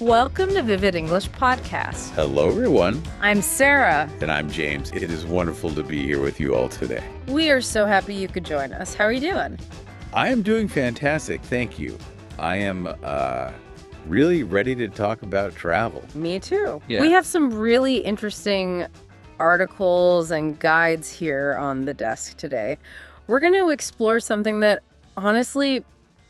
Welcome to Vivid English Podcast. Hello, everyone. I'm Sarah. And I'm James. It is wonderful to be here with you all today. We are so happy you could join us. How are you doing? I am doing fantastic. Thank you. I am really ready to talk about travel. Me too. Yeah. We have some really interesting articles and guides here on the desk today. We're going to explore something that, honestly,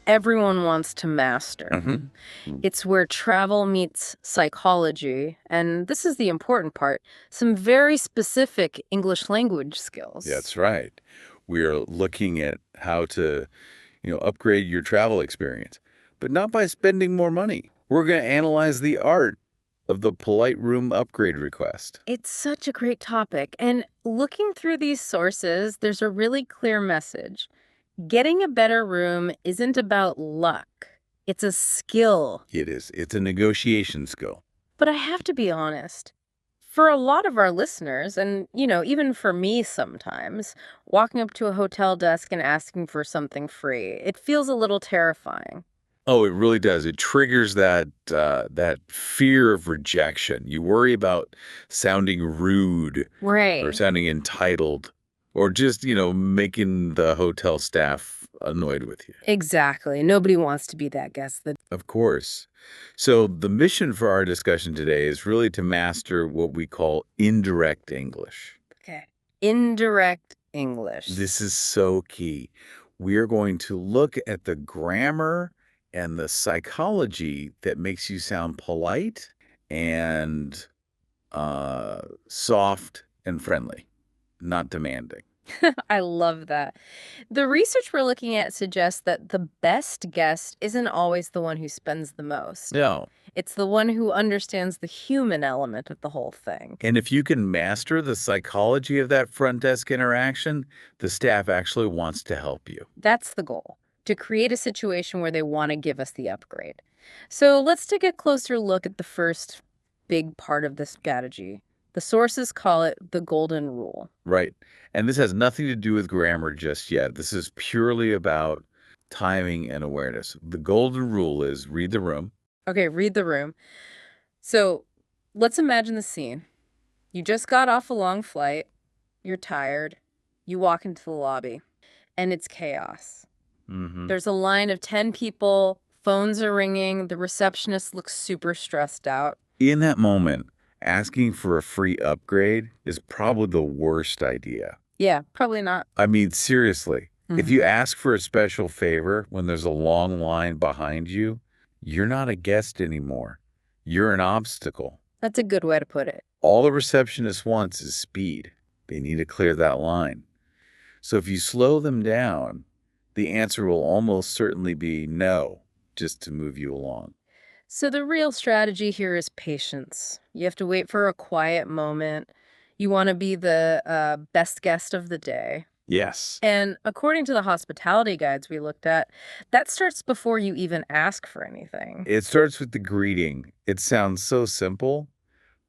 everyone wants to master. Mm-hmm. It's where travel meets psychology, and this is the important part, some very specific English language skills. That's right. We are looking at how to, upgrade your travel experience, but not by spending more money. We're going to analyze the art of the polite room upgrade request. It's such a great topic, and looking through these sources, there's a really clear message. Getting a better room isn't about luck. It's a skill. It is. It's a negotiation skill. But I have to be honest. For a lot of our listeners, and, even for me sometimes, walking up to a hotel desk and asking for something free, it feels a little terrifying. Oh, it really does. It triggers that fear of rejection. You worry about sounding rude Right. or sounding entitled or just, making the hotel staff annoyed with you. Exactly. Nobody wants to be that guest. Of course. So the mission for our discussion today is really to master what we call indirect English. Okay. Indirect English. This is so key. We are going to look at the grammar and the psychology that makes you sound polite and soft and friendly, not demanding. I love that. The research we're looking at suggests that the best guest isn't always the one who spends the most. No. It's the one who understands the human element of the whole thing. And if you can master the psychology of that front desk interaction, the staff actually wants to help you. That's the goal, to create a situation where they want to give us the upgrade. So let's take a closer look at the first big part of this strategy. The sources call it the golden rule. Right. And this has nothing to do with grammar just yet. This is purely about timing and awareness. The golden rule is read the room. Okay, read the room. So let's imagine the scene. You just got off a long flight. You're tired. You walk into the lobby, and it's chaos. Mm-hmm. There's a line of 10 people. Phones are ringing. The receptionist looks super stressed out. In that moment, asking for a free upgrade is probably the worst idea. Yeah, probably not. I mean, seriously, if you ask for a special favor when there's a long line behind you, you're not a guest anymore. You're an obstacle. That's a good way to put it. All the receptionist wants is speed. They need to clear that line. So if you slow them down, the answer will almost certainly be no, just to move you along. So the real strategy here is patience. You have to wait for a quiet moment. You want to be the best guest of the day. Yes. And according to the hospitality guides we looked at, that starts before you even ask for anything. It starts with the greeting. It sounds so simple,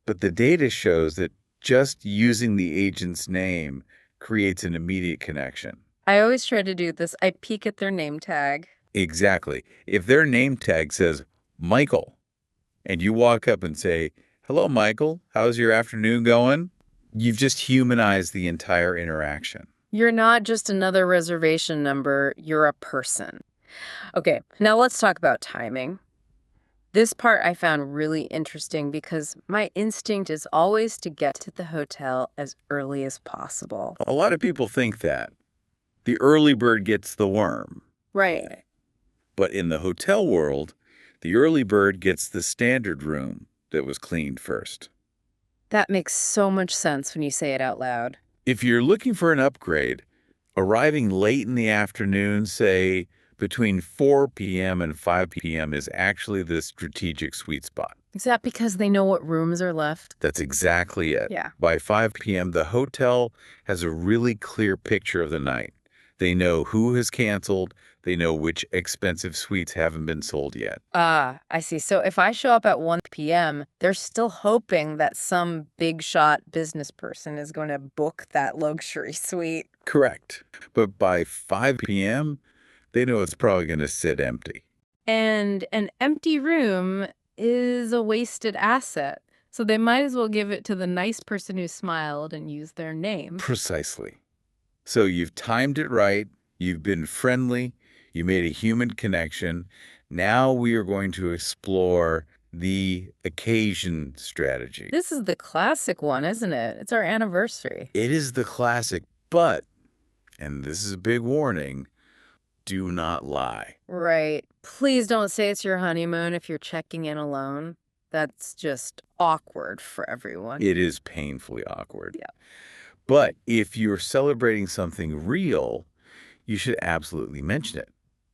but the data shows that just using the agent's name creates an immediate connection. I always try to do this. I peek at their name tag. Exactly. If their name tag says Michael, and you walk up and say, "Hello, Michael, how's your afternoon going?" You've just humanized the entire interaction. You're not just another reservation number, you're a person. Okay, now let's talk about timing. This part I found really interesting because my instinct is always to get to the hotel as early as possible. A lot of people think that. The early bird gets the worm. Right. But in the hotel world, the early bird gets the standard room that was cleaned first. That makes so much sense when you say it out loud. If you're looking for an upgrade, arriving late in the afternoon, say between 4 p.m. and 5 p.m. is actually the strategic sweet spot. Is that because they know what rooms are left? That's exactly it. Yeah. By 5 p.m., the hotel has a really clear picture of the night. They know who has canceled. They know which expensive suites haven't been sold yet. Ah, I see. So if I show up at 1 p.m., they're still hoping that some big shot business person is going to book that luxury suite. Correct. But by 5 p.m., they know it's probably going to sit empty. And an empty room is a wasted asset. So they might as well give it to the nice person who smiled and used their name. Precisely. So you've timed it right, you've been friendly, you made a human connection. Now we are going to explore the occasion strategy. This is the classic one, isn't it? It's our anniversary. It is the classic, but, and this is a big warning, do not lie. Right. Please don't say it's your honeymoon if you're checking in alone. That's just awkward for everyone. It is painfully awkward. Yeah. But if you're celebrating something real, you should absolutely mention it.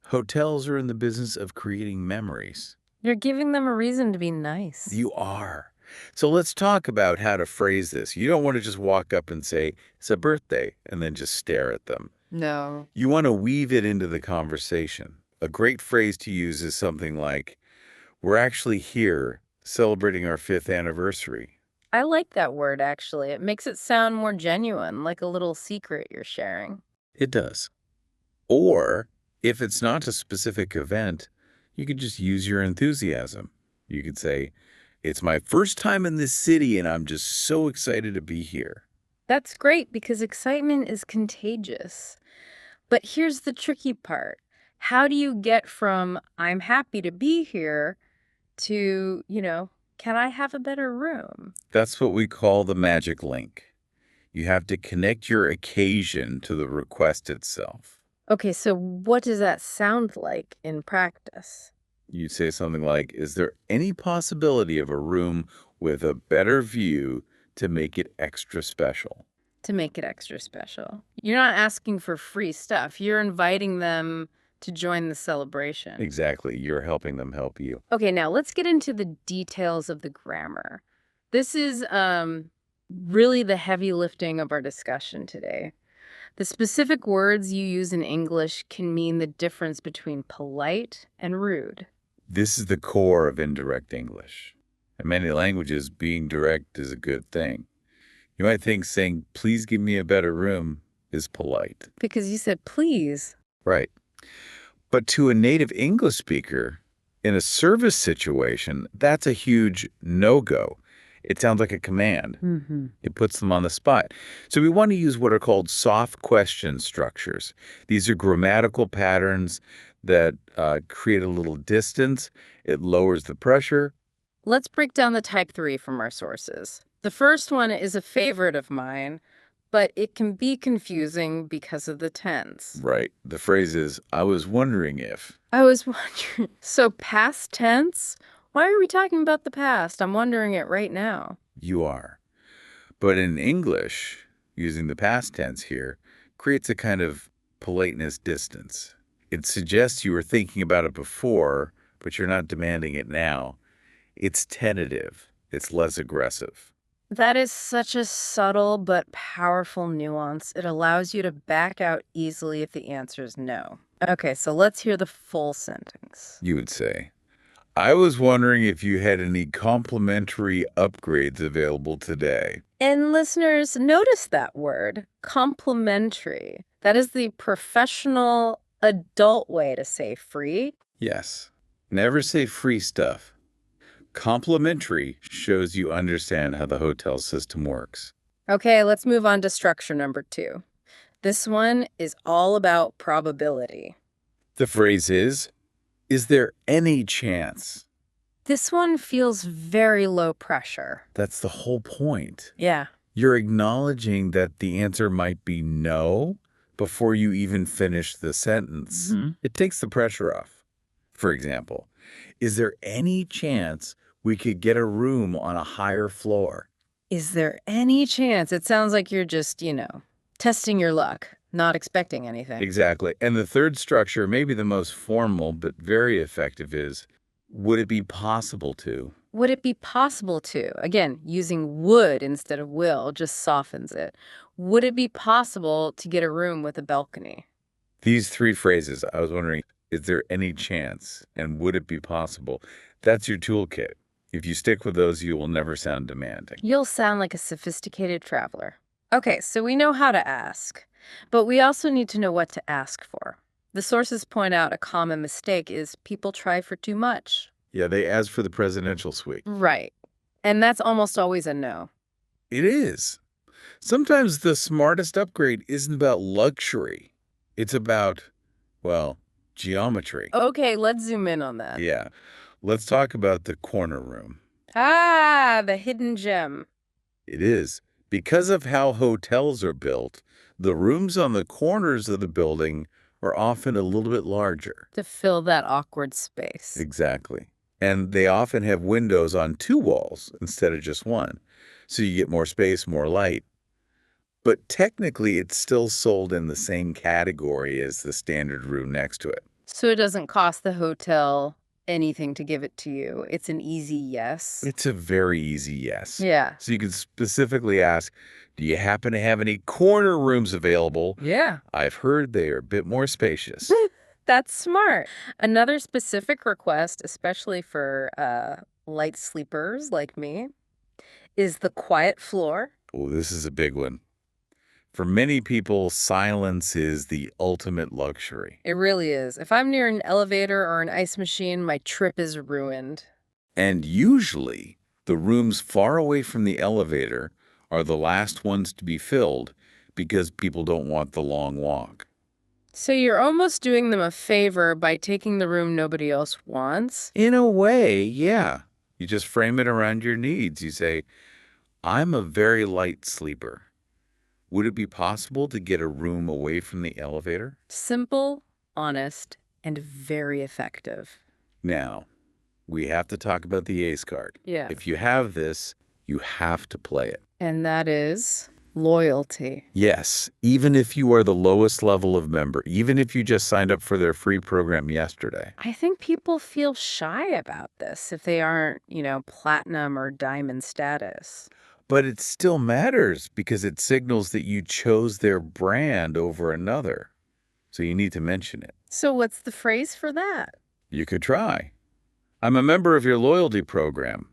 Hotels are in the business of creating memories. You're giving them a reason to be nice. You are. So let's talk about how to phrase this. You don't want to just walk up and say, it's a birthday, and then just stare at them. No. You want to weave it into the conversation. A great phrase to use is something like, we're actually here celebrating our 5th anniversary. I like that word, actually. It makes it sound more genuine, like a little secret you're sharing. It does. Or, if it's not a specific event, you could just use your enthusiasm. You could say, it's my first time in this city and I'm just so excited to be here. That's great because excitement is contagious. But here's the tricky part. How do you get from I'm happy to be here to, can I have a better room? That's what we call the magic link. You have to connect your occasion to the request itself. Okay, so what does that sound like in practice? You say something like, is there any possibility of a room with a better view to make it extra special? To make it extra special. You're not asking for free stuff. You're inviting them to join the celebration. Exactly. You're helping them help you. Okay, now let's get into the details of the grammar. This is really the heavy lifting of our discussion today. The specific words you use in English can mean the difference between polite and rude. This is the core of indirect English. In many languages, being direct is a good thing. You might think saying, please give me a better room is polite. Because you said please. Right. But to a native English speaker, in a service situation, that's a huge no-go. It sounds like a command. Mm-hmm. It puts them on the spot. So we want to use what are called soft question structures. These are grammatical patterns that create a little distance. It lowers the pressure. Let's break down the type 3 from our sources. The first one is a favorite of mine, but it can be confusing because of the tense. Right. The phrase is, I was wondering if. I was wondering, so past tense? Why are we talking about the past? I'm wondering it right now. You are. But in English, using the past tense here, creates a kind of politeness distance. It suggests you were thinking about it before, but you're not demanding it now. It's tentative. It's less aggressive. That is such a subtle but powerful nuance. It allows you to back out easily if the answer is no. Okay, so let's hear the full sentence. You would say, I was wondering if you had any complimentary upgrades available today. And listeners, notice that word, complimentary. That is the professional, adult way to say free. Yes. Never say free stuff. Complimentary shows you understand how the hotel system works. Okay, let's move on to structure number 2. This one is all about probability. The phrase is there any chance? This one feels very low pressure. That's the whole point. Yeah. You're acknowledging that the answer might be no before you even finish the sentence. Mm-hmm. It takes the pressure off. For example, is there any chance we could get a room on a higher floor? Is there any chance? It sounds like you're just, testing your luck, not expecting anything. Exactly. And the third structure, maybe the most formal but very effective, is would it be possible to? Would it be possible to? Again, using would instead of will just softens it. Would it be possible to get a room with a balcony? These 3 phrases, I was wondering, is there any chance and would it be possible? That's your toolkit. If you stick with those, you will never sound demanding. You'll sound like a sophisticated traveler. Okay, so we know how to ask, but we also need to know what to ask for. The sources point out a common mistake is people try for too much. Yeah, they ask for the presidential suite. Right. And that's almost always a no. It is. Sometimes the smartest upgrade isn't about luxury. It's about, well, geometry. Okay, let's zoom in on that. Yeah. Let's talk about the corner room. Ah, the hidden gem. It is. Because of how hotels are built, the rooms on the corners of the building are often a little bit larger. To fill that awkward space. Exactly. And they often have windows on two walls instead of just one. So you get more space, more light. But technically, it's still sold in the same category as the standard room next to it. So it doesn't cost the hotel anything to give it to you. It's an easy yes. It's a very easy yes. Yeah. So you can specifically ask, do you happen to have any corner rooms available? Yeah. I've heard they are a bit more spacious. That's smart. Another specific request, especially for light sleepers like me, is the quiet floor. Oh, this is a big one. For many people, silence is the ultimate luxury. It really is. If I'm near an elevator or an ice machine, my trip is ruined. And usually, the rooms far away from the elevator are the last ones to be filled because people don't want the long walk. So you're almost doing them a favor by taking the room nobody else wants. In a way, yeah. You just frame it around your needs. You say, I'm a very light sleeper. Would it be possible to get a room away from the elevator? Simple, honest, and very effective. Now, we have to talk about the ACE card. Yeah. If you have this, you have to play it. And that is loyalty. Yes, even if you are the lowest level of member, even if you just signed up for their free program yesterday. I think people feel shy about this if they aren't, platinum or diamond status. But it still matters because it signals that you chose their brand over another. So you need to mention it. So what's the phrase for that? You could try. I'm a member of your loyalty program.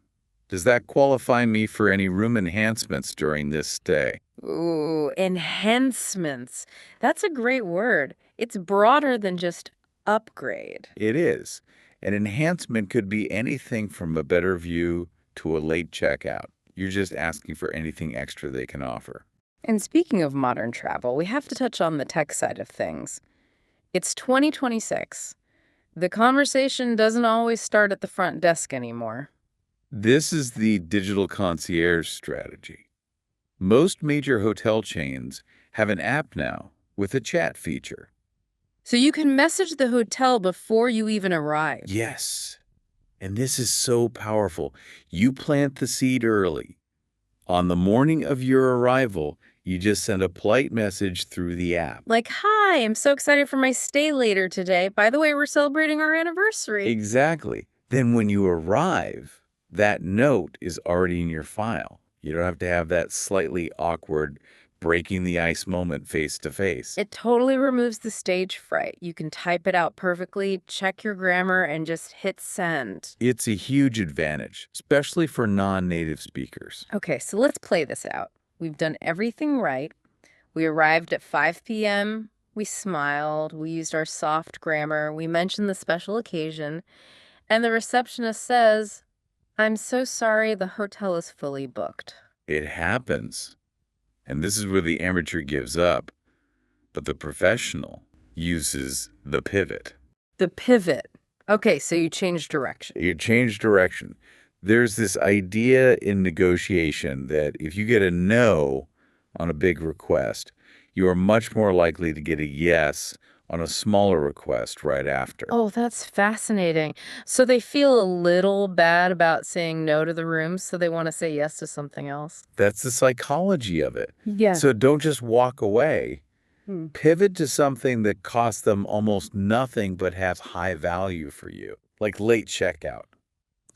Does that qualify me for any room enhancements during this stay? Ooh, enhancements. That's a great word. It's broader than just upgrade. It is. An enhancement could be anything from a better view to a late checkout. You're just asking for anything extra they can offer. And speaking of modern travel, we have to touch on the tech side of things. It's 2026. The conversation doesn't always start at the front desk anymore. This is the digital concierge strategy. Most major hotel chains have an app now with a chat feature. So you can message the hotel before you even arrive. Yes. And this is so powerful. You plant the seed early. On the morning of your arrival, you just send a polite message through the app. Like, hi, I'm so excited for my stay later today. By the way, we're celebrating our anniversary. Exactly. Then when you arrive, that note is already in your file. You don't have to have that slightly awkward breaking the ice moment face to face. It totally removes the stage fright. You can type it out perfectly, check your grammar, and just hit send. It's a huge advantage, especially for non-native speakers. Okay, so let's play this out. We've done everything right. We arrived at 5 p.m. We smiled. We used our soft grammar. We mentioned the special occasion. And the receptionist says, I'm so sorry, the hotel is fully booked. It happens. And this is where the amateur gives up. But the professional uses the pivot. The pivot. Okay, so you change direction. You change direction. There's this idea in negotiation that if you get a no on a big request, you are much more likely to get a yes on a smaller request right after. Oh, that's fascinating. So they feel a little bad about saying no to the room, so they want to say yes to something else. That's the psychology of it. Yeah. So don't just walk away. Pivot to something that costs them almost nothing but has high value for you, like late checkout.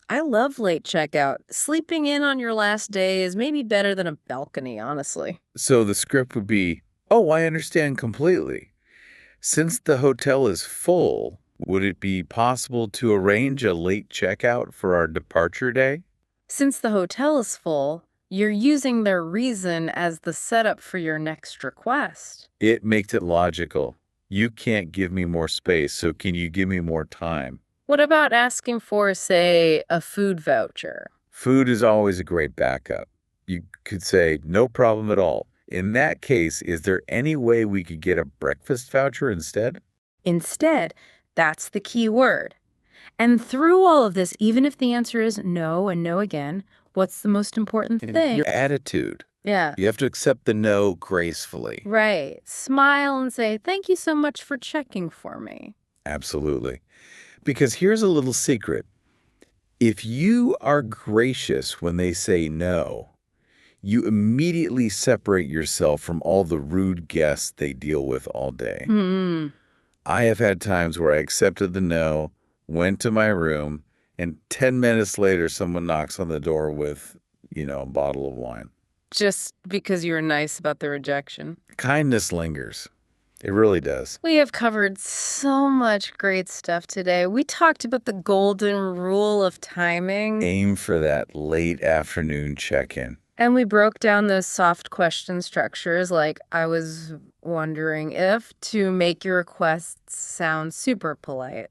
I love late checkout. Sleeping in on your last day is maybe better than a balcony, honestly. So the script would be, oh, I understand completely. Since the hotel is full, would it be possible to arrange a late checkout for our departure day? Since the hotel is full, you're using their reason as the setup for your next request. It makes it logical. You can't give me more space, so can you give me more time? What about asking for, say, a food voucher? Food is always a great backup. You could say, no problem at all. In that case, is there any way we could get a breakfast voucher instead? Instead, that's the key word. And through all of this, even if the answer is no and no again, what's the most important thing? Your attitude. Yeah. You have to accept the no gracefully. Right. Smile and say, thank you so much for checking for me. Absolutely. Because here's a little secret. If you are gracious when they say no, you immediately separate yourself from all the rude guests they deal with all day. Hmm. I have had times where I accepted the no, went to my room, and 10 minutes later, someone knocks on the door with, a bottle of wine. Just because you were nice about the rejection. Kindness lingers. It really does. We have covered so much great stuff today. We talked about the golden rule of timing. Aim for that late afternoon check-in. And we broke down those soft question structures, like I was wondering if, to make your requests sound super polite.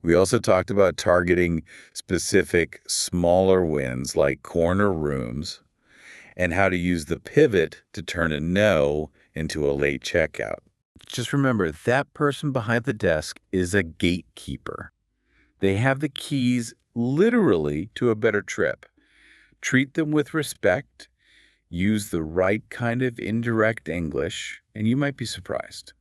We also talked about targeting specific smaller wins like corner rooms and how to use the pivot to turn a no into a late checkout. Just remember, that person behind the desk is a gatekeeper. They have the keys literally to a better trip. Treat them with respect, use the right kind of indirect English, and you might be surprised.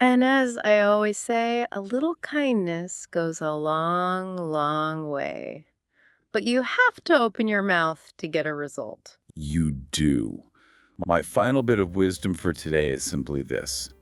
And as I always say, a little kindness goes a long, long way. But you have to open your mouth to get a result. You do. My final bit of wisdom for today is simply this.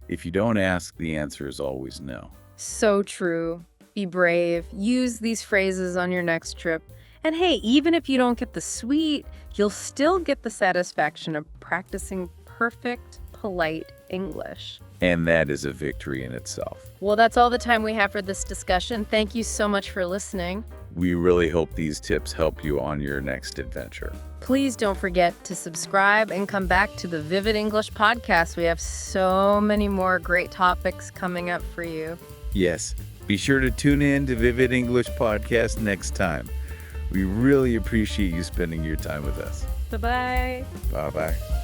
If you don't ask, the answer is always no. So true. Be brave. Use these phrases on your next trip. And hey, even if you don't get the suite, you'll still get the satisfaction of practicing perfect, polite English. And that is a victory in itself. Well, that's all the time we have for this discussion. Thank you so much for listening. We really hope these tips help you on your next adventure. Please don't forget to subscribe and come back to the Vivid English podcast. We have so many more great topics coming up for you. Yes, be sure to tune in to Vivid English Podcast next time. We really appreciate you spending your time with us. Bye-bye. Bye-bye.